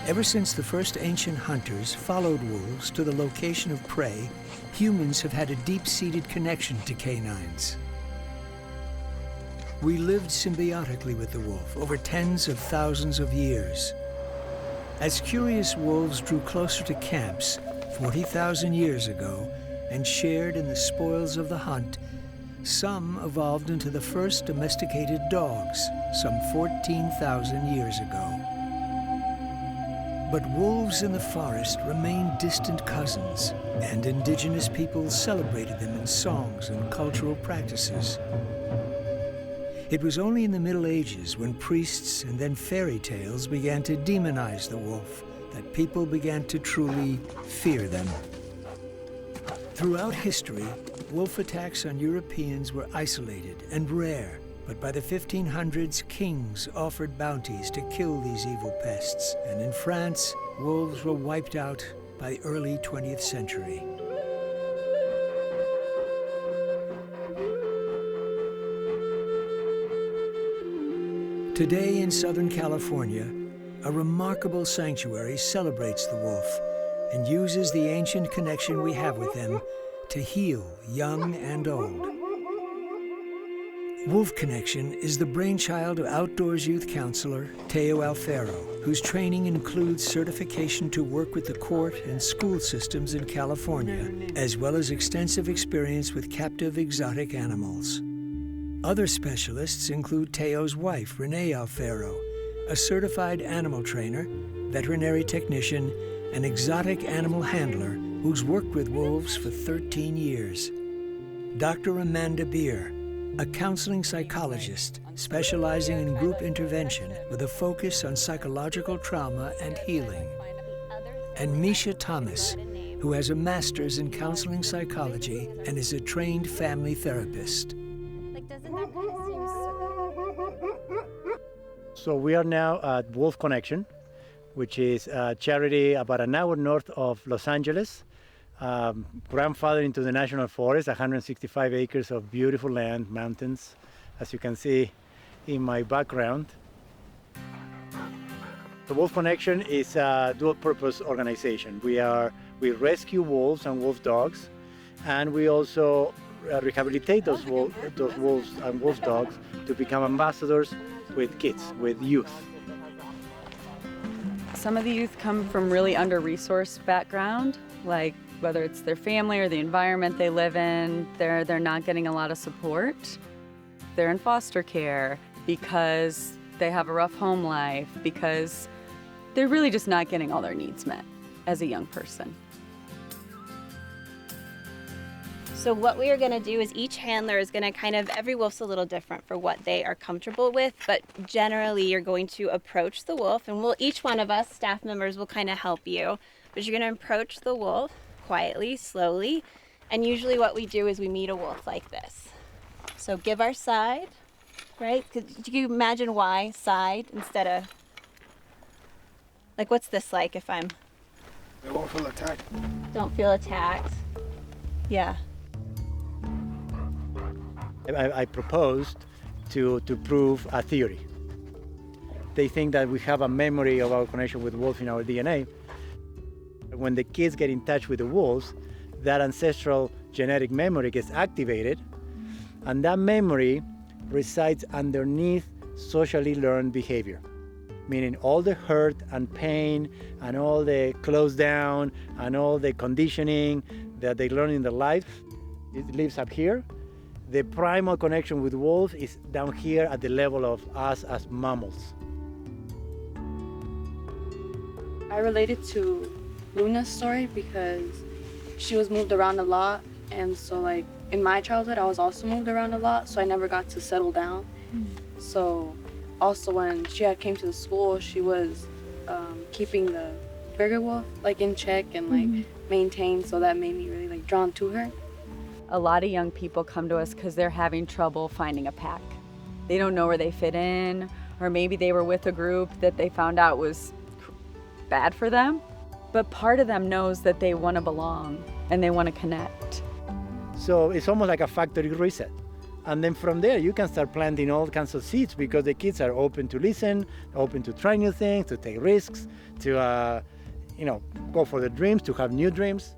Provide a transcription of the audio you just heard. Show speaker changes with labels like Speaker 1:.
Speaker 1: Ever since the first ancient hunters followed wolves to the location of prey, humans have had a deep-seated connection to canines. We lived symbiotically with the wolf over tens of thousands of years. As curious wolves drew closer to camps 40,000 years ago and shared in the spoils of the hunt, some evolved into the first domesticated dogs some 14,000 years ago. But wolves in the forest remained distant cousins, and indigenous peoples celebrated them in songs and cultural practices. It was only in the Middle Ages, when priests and then fairy tales began to demonize the wolf, that people began to truly fear them. Throughout history, wolf attacks on Europeans were isolated and rare, but by the 1500s, kings offered bounties to kill these evil pests, and in France, wolves were wiped out by the early 20th century. Today in Southern California, a remarkable sanctuary celebrates the wolf and uses the ancient connection we have with them to heal young and old. Wolf Connection is the brainchild of outdoors youth counselor Teo Alfero, whose training includes certification to work with the court and school systems in California, as well as extensive experience with captive exotic animals. Other specialists include Teo's wife, Rene Alfero, a certified animal trainer, veterinary technician, and exotic animal handler who's worked with wolves for 13 years. Dr. Amanda Beer, a counseling psychologist specializing in group intervention with a focus on psychological trauma and healing. And Misha Thomas, who has a master's in counseling psychology and is a trained family therapist.
Speaker 2: So we are now at Wolf Connection, which is a charity about an hour north of Los Angeles, grandfathered into the National Forest, 165 acres of beautiful land, mountains, as you can see in my background. The Wolf Connection is a dual-purpose organization. We rescue wolves and wolf dogs, and we also rehabilitate those wolves and wolf dogs to become ambassadors with kids, with youth.
Speaker 3: Some of the youth come from really under-resourced background, like whether it's their family or the environment they live in, they're not getting a lot of support. They're in foster care because they have a rough home life, because they're really just not getting all their needs met as a young person.
Speaker 4: So what we are going to do is each handler is going to every wolf's a little different for what they are comfortable with, but generally you're going to approach the wolf, and each one of us, staff members, will kind of help you. But you're going to approach the wolf quietly, slowly, and usually what we do is we meet a wolf like this. So give our side, right? Could you imagine why side instead of, like, what's this like if I'm...
Speaker 5: They won't feel attacked.
Speaker 4: Don't feel attacked. Yeah.
Speaker 2: I proposed to prove a theory. They think that we have a memory of our connection with wolf in our DNA. When the kids get in touch with the wolves, that ancestral genetic memory gets activated, and that memory resides underneath socially learned behavior, meaning all the hurt and pain and all the close down and all the conditioning that they learn in their life, it lives up here. The primal connection with wolves is down here at the level of us as mammals.
Speaker 6: I related to Luna's story because she was moved around a lot, and so like in my childhood I was also moved around a lot, so I never got to settle down. So also when she came to the school, she was keeping the bigger wolf like in check and like maintained, so that made me really like drawn to her.
Speaker 3: A lot of young people come to us because they're having trouble finding a pack. They don't know where they fit in, or maybe they were with a group that they found out was bad for them. But part of them knows that they want to belong and they want to connect.
Speaker 2: So it's almost like a factory reset. And then from there, you can start planting all kinds of seeds because the kids are open to listen, open to try new things, to take risks, to go for their dreams, to have new dreams.